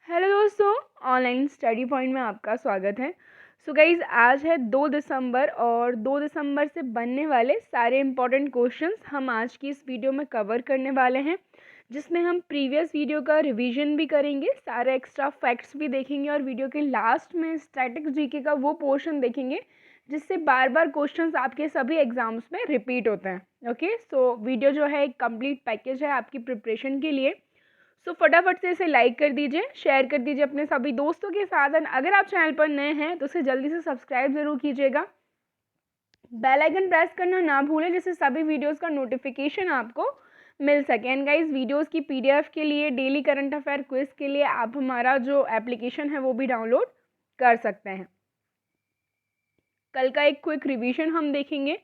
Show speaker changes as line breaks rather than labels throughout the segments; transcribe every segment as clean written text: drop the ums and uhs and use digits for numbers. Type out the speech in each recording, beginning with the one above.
Hello दोस्तों, online study point में आपका स्वागत है। सो गाइज़, आज है 2 दिसंबर और 2 दिसंबर से बनने वाले सारे इम्पॉर्टेंट क्वेश्चंस हम आज की इस वीडियो में कवर करने वाले हैं, जिसमें हम प्रीवियस वीडियो का रिवीजन भी करेंगे, सारे एक्स्ट्रा फैक्ट्स भी देखेंगे और वीडियो के लास्ट में स्टैटिक जीके का वो पोर्शन देखेंगे जिससे बार बार क्वेश्चंस आपके सभी एग्जाम्स में रिपीट होते हैं। ओके, सो वीडियो जो है एक कंप्लीट पैकेज है आपकी प्रिपरेशन के लिए। सो फटाफट से इसे लाइक कर दीजिए, शेयर कर दीजिए अपने सभी दोस्तों के साथ। एंड अगर आप चैनल पर नए हैं तो उसे जल्दी से सब्सक्राइब जरूर कीजिएगा, बेल आइकन प्रेस करना ना भूलें जिससे सभी वीडियोस का नोटिफिकेशन आपको मिल सके। एंड गाइस, वीडियोस की पीडीएफ के लिए, डेली करंट अफेयर क्विज के लिए आप हमारा जो एप्लीकेशन है वो भी डाउनलोड कर सकते हैं। कल का एक क्विक रिवीजन हम देखेंगे।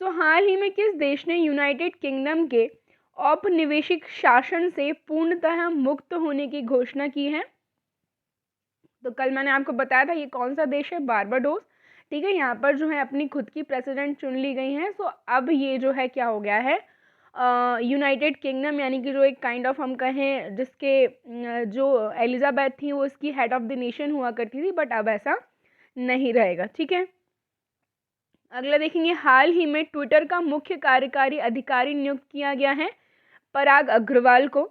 सो हाल ही में किस देश ने यूनाइटेड किंगडम के औपनिवेशिक शासन से पूर्णतः मुक्त होने की घोषणा की है? तो कल मैंने आपको बताया था ये कौन सा देश है, बारबाडोस। ठीक है, यहाँ पर जो है अपनी खुद की प्रेसिडेंट चुन ली गई हैं। सो अब ये जो है क्या हो गया है, यूनाइटेड किंगडम, यानी कि जो एक काइंड ऑफ हम कहें जिसके जो एलिजाबेथ थी वो इसकी हेड ऑफ द नेशन हुआ करती थी, बट अब ऐसा नहीं रहेगा। ठीक है, अगला देखेंगे, हाल ही में ट्विटर का मुख्य कार्यकारी अधिकारी नियुक्त किया गया है पराग अग्रवाल को।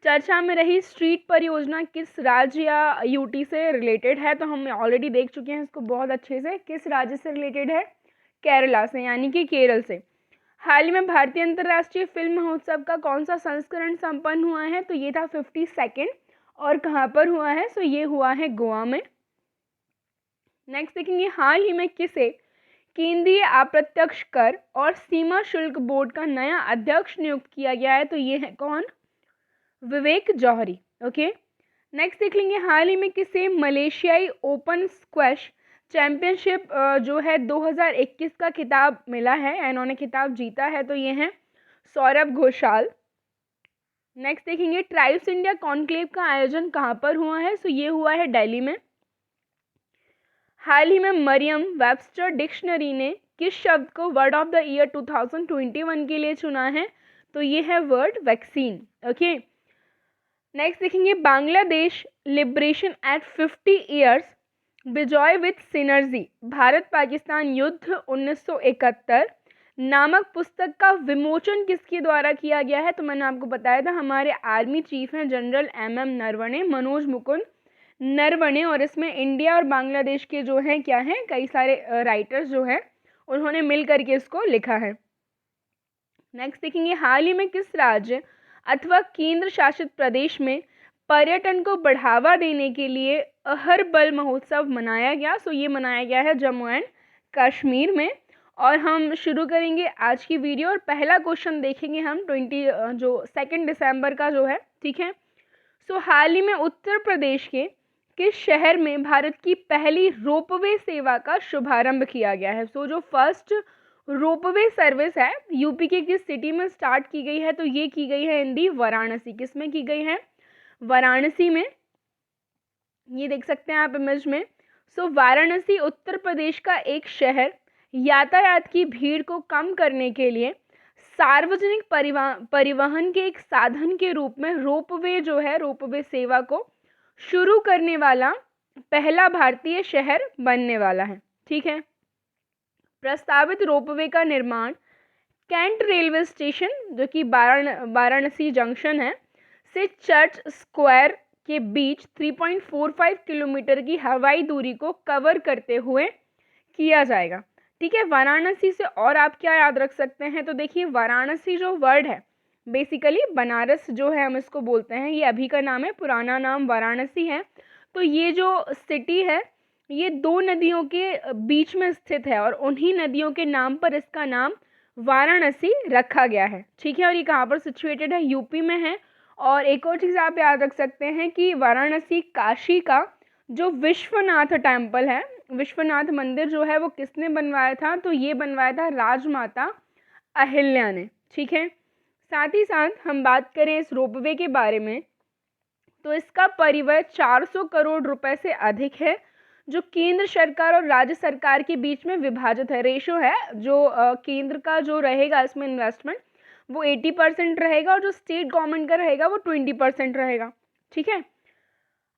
चर्चा में रही स्ट्रीट परियोजना किस राज्य या यूटी से रिलेटेड है? तो हम ऑलरेडी देख चुके हैं इसको बहुत अच्छे से। किस राज्य से रिलेटेड है? केरला से, यानी कि केरल से। हाल ही में भारतीय अंतर्राष्ट्रीय फिल्म महोत्सव का कौन सा संस्करण संपन्न हुआ है? तो ये था 52nd। और कहाँ पर हुआ है? सो ये हुआ है गोवा में। नेक्स्ट देखेंगे, हाल ही में किसे केंद्रीय अप्रत्यक्ष कर और सीमा शुल्क बोर्ड का नया अध्यक्ष नियुक्त किया गया है? तो ये है कौन? विवेक जौहरी। ओके, नेक्स्ट देख लेंगे, हाल ही में किसे मलेशियाई ओपन स्क्वैश चैंपियनशिप जो है 2021 का खिताब मिला है, इन्होंने खिताब जीता है? तो ये है सौरभ घोषाल। नेक्स्ट देखेंगे, ट्राइब्स इंडिया कॉन्क्लेव का आयोजन कहाँ पर हुआ है? सो ये हुआ है दिल्ली में। हाल ही में मरियम वेबस्टर डिक्शनरी ने किस शब्द को वर्ड ऑफ द ईयर 2021 के लिए चुना है? तो ये है वर्ड वैक्सीन। ओके, नेक्स्ट देखेंगे, Bangladesh liberation at 50 years Bijoy with synergy Bharat Pakistan युद्ध 1971 नामक पुस्तक का विमोचन किसके द्वारा किया गया है? तो मैंने आपको बताया था, हमारे आर्मी चीफ हैं जनरल MM नरवणे, मनोज मुकुंद नरवणे। और इसमें इंडिया और बांग्लादेश के जो हैं क्या हैं, कई सारे राइटर्स जो हैं उन्होंने मिल करके इसको लिखा है। नेक्स्ट देखेंगे, हाल ही में किस राज्य अथवा केंद्र शासित प्रदेश में पर्यटन को बढ़ावा देने के लिए अहरबल महोत्सव मनाया गया? सो ये मनाया गया है जम्मू एंड कश्मीर में। और हम शुरू करेंगे आज की वीडियो और पहला क्वेश्चन देखेंगे हम 2 दिसंबर का जो है। ठीक है, सो हाल ही में उत्तर प्रदेश के किस शहर में भारत की पहली रोपवे सेवा का शुभारंभ किया गया है? सो जो फर्स्ट रोपवे सर्विस है यूपी के किस सिटी में स्टार्ट की गई है? तो ये की गई है इन दी वाराणसी। किस में की गई है? वाराणसी में। ये देख सकते हैं आप इमेज में। सो वाराणसी उत्तर प्रदेश का एक शहर यातायात की भीड़ को कम करने के लिए सार्वजनिक परिवहन के एक साधन के रूप में रोपवे जो है, रोपवे सेवा को शुरू करने वाला पहला भारतीय शहर बनने वाला है। ठीक है, प्रस्तावित रोपवे का निर्माण कैंट रेलवे स्टेशन, जो कि वाराणसी जंक्शन है, से चर्च स्क्वायर के बीच 3.45 किलोमीटर की हवाई दूरी को कवर करते हुए किया जाएगा। ठीक है, वाराणसी से और आप क्या याद रख सकते हैं? तो देखिए, वाराणसी जो वर्ड है बेसिकली बनारस जो है हम इसको बोलते हैं, ये अभी का नाम है, पुराना नाम वाराणसी है। तो ये जो सिटी है ये 2 नदियों के बीच में स्थित है और उन्हीं नदियों के नाम पर इसका नाम वाराणसी रखा गया है। ठीक है, और ये कहाँ पर सिचुएटेड है? यूपी में है। और एक और चीज़ आप याद रख सकते हैं कि वाराणसी काशी का जो विश्वनाथ टेम्पल है, विश्वनाथ मंदिर जो है वो किसने बनवाया था? तो ये बनवाया था राजमाता अहिल्या ने। ठीक है, साथ ही साथ हम बात करें इस रोपवे के बारे में तो इसका परिव्यय 400 करोड़ रुपए से अधिक है, जो केंद्र सरकार और राज्य सरकार के बीच में विभाजित है। रेशो है जो केंद्र का जो रहेगा इसमें इन्वेस्टमेंट वो 80% रहेगा और जो स्टेट गवर्नमेंट का रहेगा वो 20% रहेगा। ठीक है,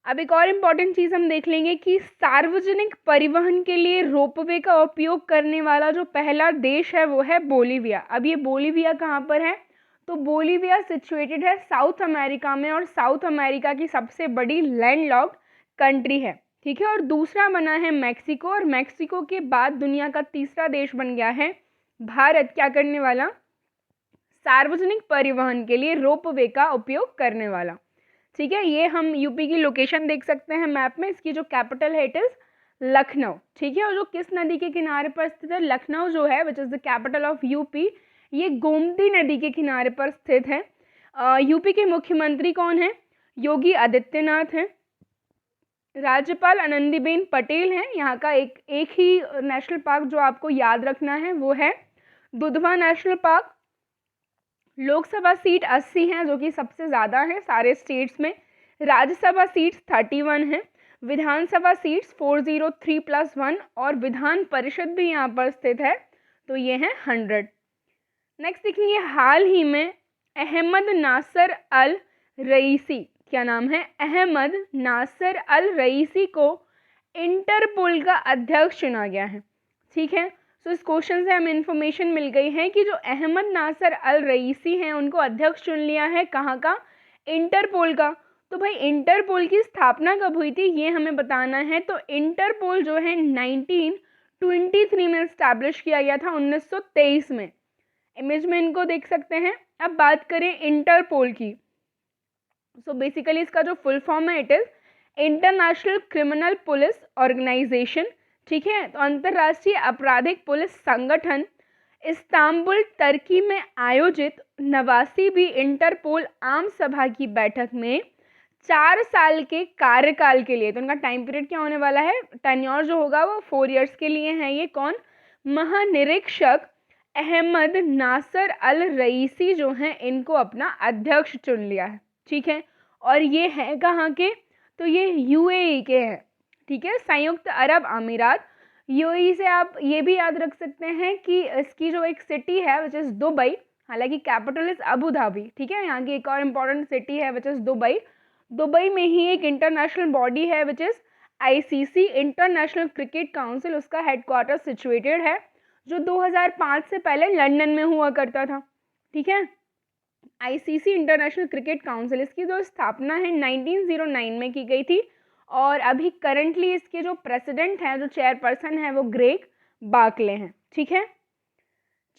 अब एक और इम्पॉर्टेंट चीज़ हम देख लेंगे कि सार्वजनिक परिवहन के लिए रोपवे का उपयोग करने वाला जो पहला देश है वो है बोलीविया। अब ये बोलीविया कहाँ पर है? तो बोलीविया सिचुएटेड है साउथ अमेरिका में, और साउथ अमेरिका की सबसे बड़ी लैंडलॉक्ड कंट्री है, ठीक है। और दूसरा बना है मैक्सिको, और मैक्सिको के बाद दुनिया का तीसरा देश बन गया है भारत, क्या करने वाला? सार्वजनिक परिवहन के लिए रोपवे का उपयोग करने वाला, ठीक है। ये हम यूपी की लोकेशन देख सकते हैं मैप में, इसकी जो कैपिटल है इट इज लखनऊ, ठीक है। और जो किस नदी के किनारे पर स्थित है? लखनऊ जो है which is the capital of UP, ये गोमती नदी के किनारे पर स्थित है। यूपी के मुख्यमंत्री कौन है? योगी आदित्यनाथ हैं। राज्यपाल आनंदीबेन पटेल हैं। यहाँ का एक ही नेशनल पार्क जो आपको याद रखना है वो है Dudhwa national park. Lok Sabha seat 80 हैं, जो कि सबसे ज़्यादा है सारे स्टेट्स में। राज्यसभा सीट्स 31 हैं। विधानसभा सीट्स 403+1, और विधान परिषद भी यहाँ पर स्थित है, तो ये है 100। नेक्स्ट देखेंगे, हाल ही में अहमद नासर अल रईसी, क्या नाम है? अहमद नासर अल रईसी को इंटरपोल का अध्यक्ष चुना गया है, ठीक है। तो इस क्वेश्चन से हमें इन्फॉर्मेशन मिल गई है कि जो अहमद नासर अल रईसी हैं उनको अध्यक्ष चुन लिया है, कहाँ का? इंटरपोल का। तो भाई इंटरपोल की स्थापना कब हुई थी ये हमें बताना है। तो इंटरपोल जो है 1923 में इस्टेब्लिश किया गया था, 1923 में। इमेज में इनको देख सकते हैं। अब बात करें इंटरपोल की, सो बेसिकली इसका जो फुल फॉर्म है it is international criminal police organisation, ठीक है। तो अंतर्राष्ट्रीय आपराधिक पुलिस संगठन। इस्तांबुल टर्की में आयोजित 89वीं इंटरपोल आम सभा की बैठक में 4 साल के कार्यकाल के लिए, तो उनका टाइम पीरियड क्या होने वाला है? टेन्योर जो होगा वो 4 इयर्स के लिए है। ये कौन? महानिरीक्षक अहमद नासर अल रईसी जो हैं इनको अपना अध्यक्ष चुन लिया है, ठीक है। और ये हैं कहाँ के? तो ये यूएई के हैं, ठीक है, संयुक्त अरब अमीरात। यूएई से आप ये भी याद रख सकते हैं कि इसकी जो एक सिटी है विच इज़ दुबई, हालांकि कैपिटल इज़ अबू धाबी, ठीक है। यहाँ की एक और इम्पॉर्टेंट सिटी है विच इज़ दुबई। दुबई में ही एक इंटरनेशनल बॉडी है which is ICC, international cricket council, उसका हेडक्वार्टर सिचुएटेड है, जो 2005 से पहले लंदन में हुआ करता था, ठीक है। आईसीसी इंटरनेशनल क्रिकेट काउंसिल, इसकी जो स्थापना है 1909 में की गई थी, और अभी करंटली इसके जो प्रेसिडेंट हैं, जो चेयरपर्सन है वो ग्रेग बार्कले हैं, ठीक है।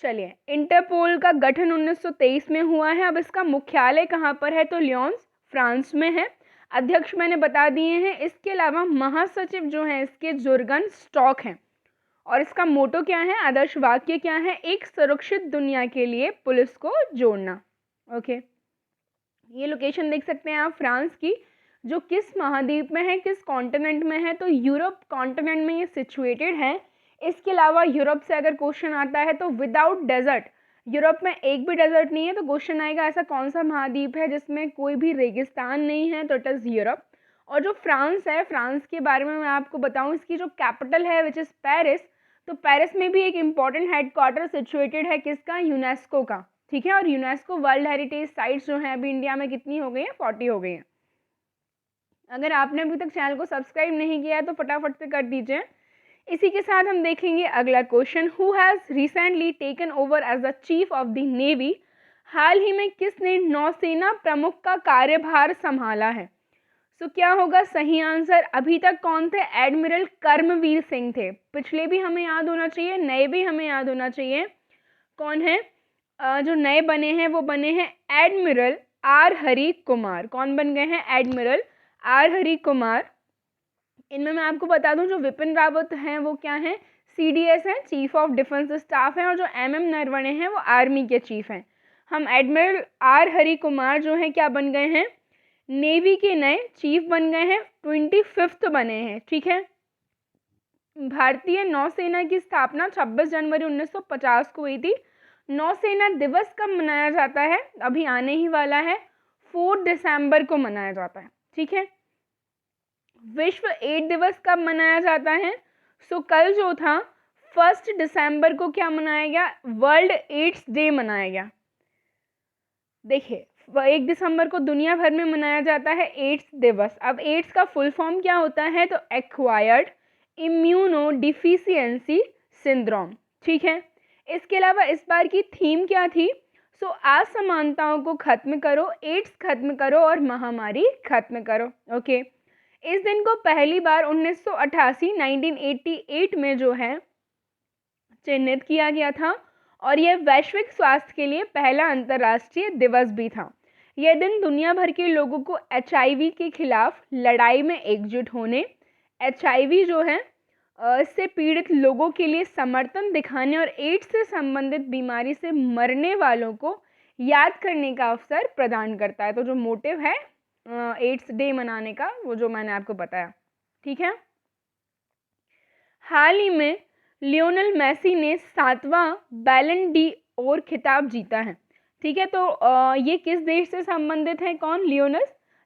चलिए, इंटरपोल का गठन 1923 में हुआ है। अब इसका मुख्यालय कहाँ पर है? तो लियोन्स, फ्रांस में है। अध्यक्ष मैंने बता दिए हैं। इसके अलावा महासचिव जो हैं इसके जुर्गन स्टॉक हैं, और इसका मोटो क्या है? आदर्श वाक्य क्या है? एक सुरक्षित दुनिया के लिए पुलिस को जोड़ना। ओके, ये लोकेशन देख सकते हैं आप फ्रांस की, जो किस महाद्वीप में है, किस कॉन्टिनेंट में है? तो यूरोप कॉन्टिनेंट में ये सिचुएटेड है। इसके अलावा यूरोप से अगर क्वेश्चन आता है तो विदाउट डेजर्ट, यूरोप में एक भी डेजर्ट नहीं है, तो क्वेश्चन आएगा ऐसा कौन सा महाद्वीप है जिसमें कोई भी रेगिस्तान नहीं है? तो इट इज़ यूरोप। और जो फ्रांस है, फ्रांस के बारे में मैं आपको बताऊं, इसकी जो कैपिटल है विच इज़ पेरिस, तो पेरिस में भी एक इम्पॉर्टेंट हेडक्वार्टर सिचुएटेड है, किसका? यूनेस्को का, ठीक है। और यूनेस्को वर्ल्ड हेरिटेज साइट्स जो हैं अभी इंडिया में कितनी हो गई हैं? 40 हो गई हैं। अगर आपने अभी तक चैनल को सब्सक्राइब नहीं किया है तो फटाफट से कर दीजिए। इसी के साथ हम देखेंगे अगला question, who has recently taken over as the chief of the navy. हाल ही में किसने नौसेना प्रमुख का कार्यभार संभाला है? सो क्या होगा सही आंसर? अभी तक कौन थे? एडमिरल कर्मवीर सिंह थे। पिछले भी हमें याद होना चाहिए, नए भी हमें याद होना चाहिए। कौन है जो नए बने हैं? वो बने हैं एडमिरल आर हरि कुमार। कौन बन गए हैं? Admiral R Hari Kumar. इनमें मैं आपको बता दूं जो विपिन रावत हैं वो क्या हैं? सीडीएस हैं, चीफ ऑफ डिफेंस स्टाफ हैं, और जो एमएम नरवणे हैं वो आर्मी के चीफ हैं। हम एडमिरल आर हरि कुमार जो हैं क्या बन गए हैं? नेवी के नए चीफ बन गए हैं, 25th बने हैं, ठीक है। भारतीय नौसेना की स्थापना 26 जनवरी 1950 को हुई थी। नौसेना दिवस कब मनाया जाता है? अभी आने ही वाला है, 4 दिसंबर को मनाया जाता है, ठीक है। विश्व एड्स दिवस कब मनाया जाता है? सो कल जो था 1 दिसंबर को क्या मनाया गया? वर्ल्ड एड्स डे मनाया गया। देखिए 1 दिसंबर को दुनिया भर में मनाया जाता है एड्स दिवस। अब एड्स का फुल फॉर्म क्या होता है, तो एक्वायर्ड इम्यूनो डिफिशियंसी सिंड्रोम, ठीक है। इसके अलावा इस बार की थीम क्या थी, सो असमानताओं को खत्म करो, एड्स खत्म करो और महामारी खत्म करो। ओके, इस दिन को पहली बार 1988 में जो है चिन्हित किया गया था और यह वैश्विक स्वास्थ्य के लिए पहला अंतर्राष्ट्रीय दिवस भी था। यह दिन दुनिया भर के लोगों को HIV के खिलाफ लड़ाई में एकजुट होने, HIV जो है इससे पीड़ित लोगों के लिए समर्थन दिखाने और एड्स से संबंधित बीमारी से मरने वालों को याद करने का अवसर प्रदान करता है। तो जो मोटिव है एड्स डे मनाने का, वो जो मैंने आपको बताया, ठीक है। हाल ही में लियोनेल मेसी ने 7वां बैलन डी ओर खिताब जीता है, ठीक है। तो ये किस देश से संबंधित है, कौन,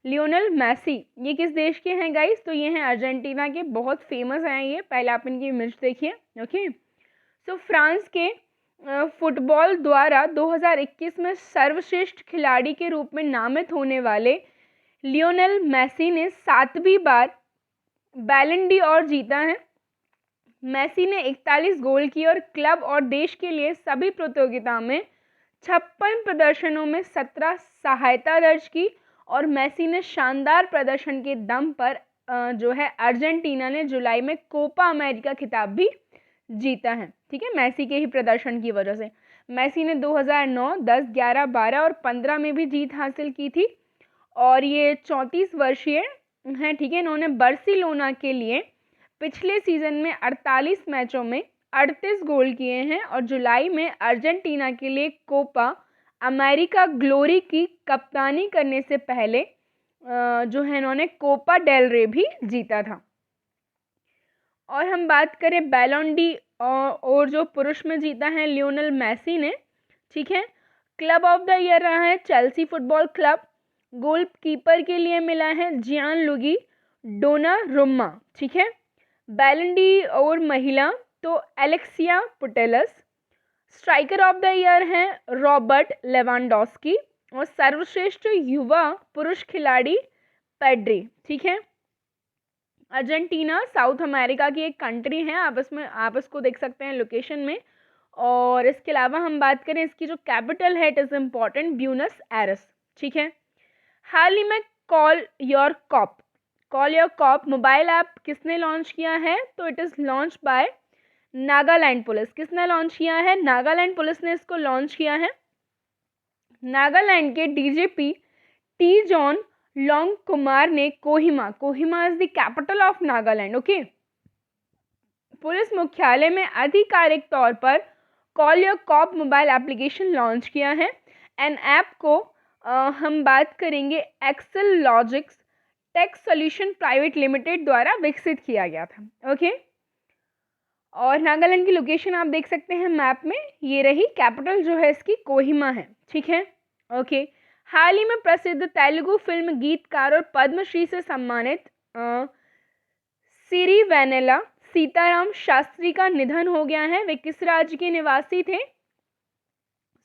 लियोनेल मेसी, ये किस देश के हैं गाइस, तो ये हैं अर्जेंटीना के, बहुत फेमस हैं ये, पहले आप इनकी इमेज देखिए। ओके, सो फ्रांस के फुटबॉल द्वारा 2021 में सर्वश्रेष्ठ खिलाड़ी के रूप में नामित होने वाले लियोनेल मेसी ने 7वीं बार बैलन डी ओर जीता है। मेसी ने 41 गोल किए और क्लब और देश के लिए सभी प्रतियोगिता में 56 प्रदर्शनों में 17 सहायता दर्ज की और मेसी ने शानदार प्रदर्शन के दम पर जो है अर्जेंटीना ने जुलाई में कोपा अमेरिका खिताब भी जीता है, ठीक है, मेसी के ही प्रदर्शन की वजह से। मेसी ने 2009, 10, 11, 12 और 15 में भी जीत हासिल की थी और ये 34 वर्षीय हैं, ठीक है। इन्होंने बार्सिलोना के लिए पिछले सीजन में 48 मैचों में 38 गोल किए हैं और जुलाई में अर्जेंटीना के लिए कोपा अमेरिका ग्लोरी की कप्तानी करने से पहले जो है इन्होंने कोपा डेल रे भी जीता था। और हम बात करें बैलन डी और जो पुरुष में जीता है लियोनेल मेसी ने, ठीक है। क्लब ऑफ द ईयर रहा है चेल्सी फुटबॉल क्लब, गोलकीपर के लिए मिला है जियान लुगी डोनारुम्मा, ठीक है। बैलन डी और महिला तो Alexia Putellas, striker of the year हैं रॉबर्ट लेवांडोस्की और सर्वश्रेष्ठ युवा पुरुष खिलाड़ी पेड्री, ठीक है। अर्जेंटीना साउथ अमेरिका की एक कंट्री है, आप इसको देख सकते हैं लोकेशन में। और इसके अलावा हम बात करें इसकी जो कैपिटल है, it is important, Buenos Aires, ठीक है। हाल ही में call your cop mobile app किसने लॉन्च किया है, तो it is launch by Nagaland police. किसने लॉन्च किया है, नागालैंड पुलिस ने इसको लॉन्च किया है। नागालैंड के DGP T John Longkumer ने Kohima is the capital of Nagaland, okay, police मुख्यालय में आधिकारिक तौर पर call your cop mobile application launch किया है। एन ऐप को हम बात करेंगे Excel Logics Tech Solution private limited द्वारा विकसित किया गया था, ओके। और नागालैंड की लोकेशन आप देख सकते हैं मैप में, ये रही, कैपिटल जो है इसकी कोहिमा है, ठीक है, ओके। हाल ही में प्रसिद्ध तेलुगु फिल्म गीतकार और पद्मश्री से सम्मानित सिरिवेनेला सीताराम शास्त्री का निधन हो गया है। वे किस राज्य के निवासी थे,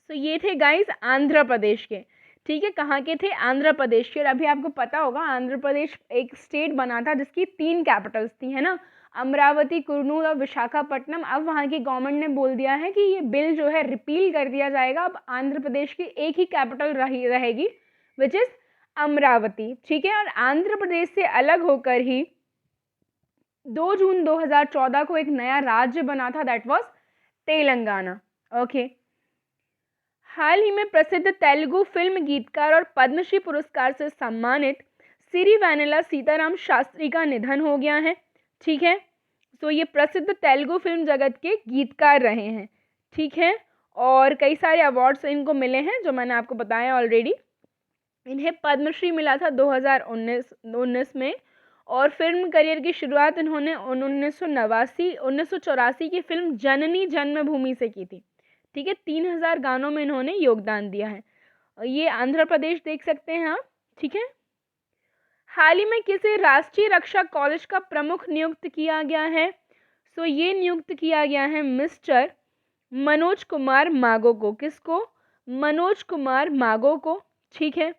तो ये थे गाइस आंध्र प्रदेश के, ठीक है। कहाँ के थे, आंध्र प्रदेश के। और अभी आपको पता होगा आंध्र प्रदेश एक स्टेट बना था जिसकी 3 कैपिटल्स थी, है ना, अमरावती, कुर्नूल और विशाखापट्टनम। अब वहाँ की गवर्नमेंट ने बोल दिया है कि ये बिल जो है रिपील कर दिया जाएगा, अब आंध्र प्रदेश की एक ही कैपिटल रहेगी विच इज़ अमरावती, ठीक है। और आंध्र प्रदेश से अलग होकर ही 2 जून 2014 को एक नया राज्य बना था, दैट वाज तेलंगाना, ओके। हाल ही में प्रसिद्ध तेलुगु फिल्म गीतकार और पद्मश्री पुरस्कार से सम्मानित सिरिवेनेला सीताराम शास्त्री का निधन हो गया है, ठीक है। तो ये प्रसिद्ध तेलुगु फिल्म जगत के गीतकार रहे हैं, ठीक है। और कई सारे अवार्ड्स इनको मिले हैं जो मैंने आपको बताया ऑलरेडी। इन्हें पद्मश्री मिला था 2019 में और फिल्म करियर की शुरुआत इन्होंने 1984 की फिल्म जननी जन्मभूमि से की थी, ठीक है। 3000 गानों में इन्होंने योगदान दिया है। ये आंध्र प्रदेश देख सकते हैं आप, ठीक है। हाल ही में किसे राष्ट्रीय रक्षा कॉलेज का प्रमुख नियुक्त किया गया है, सो ये नियुक्त किया गया है मिस्टर मनोज कुमार मागो को। किसको, मनोज कुमार मागो को, ठीक है,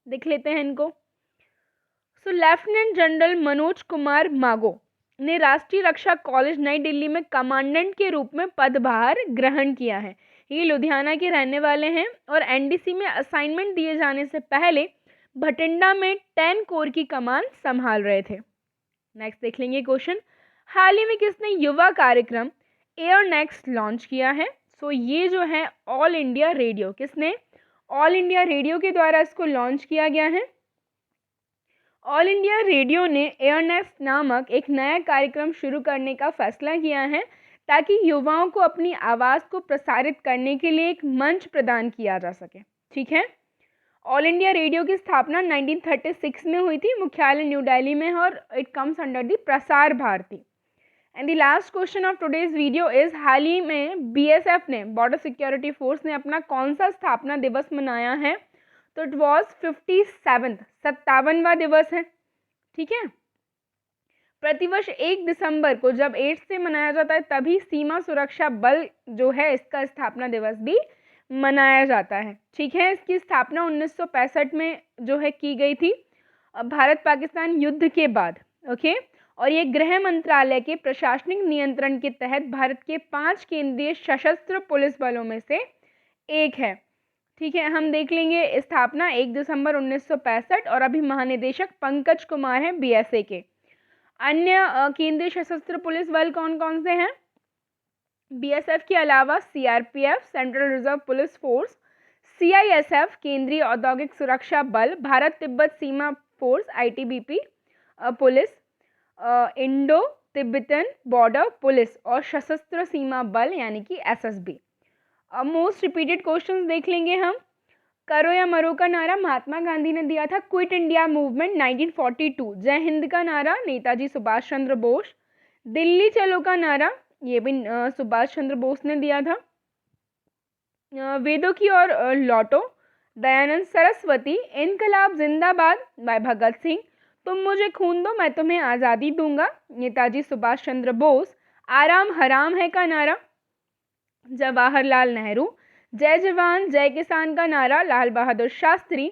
देख लेते हैं इनको। सो लेफ्टिनेंट जनरल मनोज कुमार मागो ने राष्ट्रीय रक्षा कॉलेज नई दिल्ली में कमांडेंट के रूप में पदभार ग्रहण किया है। ये लुधियाना के रहने वाले हैं और एनडीसी में असाइनमेंट दिए जाने से पहले भटिंडा में 10 कोर की कमान संभाल रहे थे। नेक्स्ट देख लेंगे क्वेश्चन, हाल ही में किसने युवा कार्यक्रम एयर नेक्स्ट लॉन्च किया है? सो ये जो है ऑल इंडिया रेडियो, किसने? ऑल इंडिया रेडियो के द्वारा इसको लॉन्च किया गया है। ऑल इंडिया रेडियो ने एयरनेक्स्ट नामक एक नया कार्यक्रम शुरू करने का फैसला किया है ताकि युवाओं को अपनी आवाज़ को प्रसारित करने के लिए एक मंच प्रदान किया जा सके। ठीक है, ऑल इंडिया रेडियो की स्थापना 1936 में हुई थी, मुख्यालय न्यू दिल्ली में है और it comes under the Prasar Bharati. And the last question of today's video is, हाल ही में बीएसएफ ने, बॉर्डर सिक्योरिटी फोर्स ने अपना कौन सा स्थापना दिवस मनाया है? तो इट वॉज 57वां दिवस है। ठीक है, प्रतिवर्ष 1 दिसंबर को जब एड्स से मनाया जाता है तभी सीमा सुरक्षा बल जो है इसका स्थापना दिवस भी मनाया जाता है। ठीक है, इसकी स्थापना 1965 में जो है की गई थी भारत पाकिस्तान युद्ध के बाद। ओके, और ये गृह मंत्रालय के प्रशासनिक नियंत्रण के तहत भारत के 5 केंद्रीय सशस्त्र पुलिस बलों में से एक है। ठीक है, हम देख लेंगे स्थापना 1 दिसंबर 1965 और अभी महानिदेशक पंकज कुमार हैं बीएसए के। अन्य केंद्रीय सशस्त्र पुलिस बल कौन कौन से हैं? बीएसएफ के अलावा CRPF, central reserve police force, CISF, केंद्रीय औद्योगिक सुरक्षा बल, भारत तिब्बत सीमा force ITBP police, Indo Tibetan border police और सशस्त्र सीमा बल यानी कि एसएसबी। अब मोस्ट रिपीटेड क्वेश्चंस देख लेंगे हम। करो या मरो का नारा महात्मा गांधी ने दिया था, क्विट इंडिया मूवमेंट 1942। जय हिंद का नारा नेताजी सुभाष चंद्र बोस। दिल्ली चलो का नारा ये भी सुभाष चंद्र बोस ने दिया था। वेदों की ओर लौटो दयानंद सरस्वती। इनकलाब जिंदाबाद बाय भगत सिंह। तुम मुझे खून दो मैं तुम्हें आज़ादी दूंगा नेताजी सुभाष चंद्र बोस। आराम हराम है का नारा जवाहरलाल नेहरू। जय जवान जय किसान का नारा लाल बहादुर शास्त्री।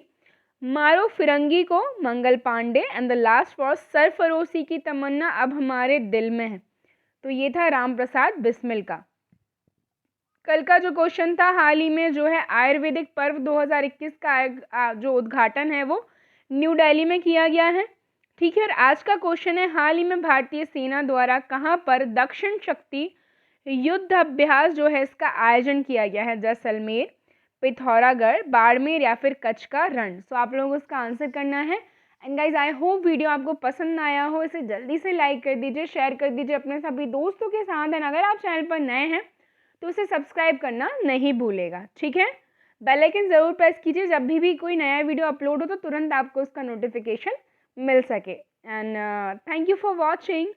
मारो फिरंगी को Mangal Pandey. And the last was सरफरोशी की तमन्ना अब हमारे दिल में है, तो ये था राम प्रसाद बिस्मिल का। कल का जो क्वेश्चन था, हाल ही में जो है आयुर्वेदिक पर्व 2021 का जो उद्घाटन है वो न्यू दिल्ली में किया गया है। ठीक है, और आज का क्वेश्चन है, हाल ही में भारतीय सेना द्वारा कहाँ पर दक्षिण शक्ति युद्ध अभ्यास जो है इसका आयोजन किया गया है? जैसलमेर, पिथौरागढ़, बाड़मेर या फिर कच्छ का रण। सो आप लोगों को इसका आंसर करना है। And guys I hope video आपको पसंद आया हो, इसे जल्दी से लाइक कर दीजिए, शेयर कर दीजिए अपने सभी दोस्तों के साथ। एंड अगर आप चैनल पर नए हैं तो उसे सब्सक्राइब करना नहीं भूलेगा। ठीक है, बेल आइकन ज़रूर प्रेस कीजिए, जब भी कोई नया वीडियो अपलोड हो तो तुरंत आपको उसका नोटिफिकेशन मिल सके। And thank you for watching.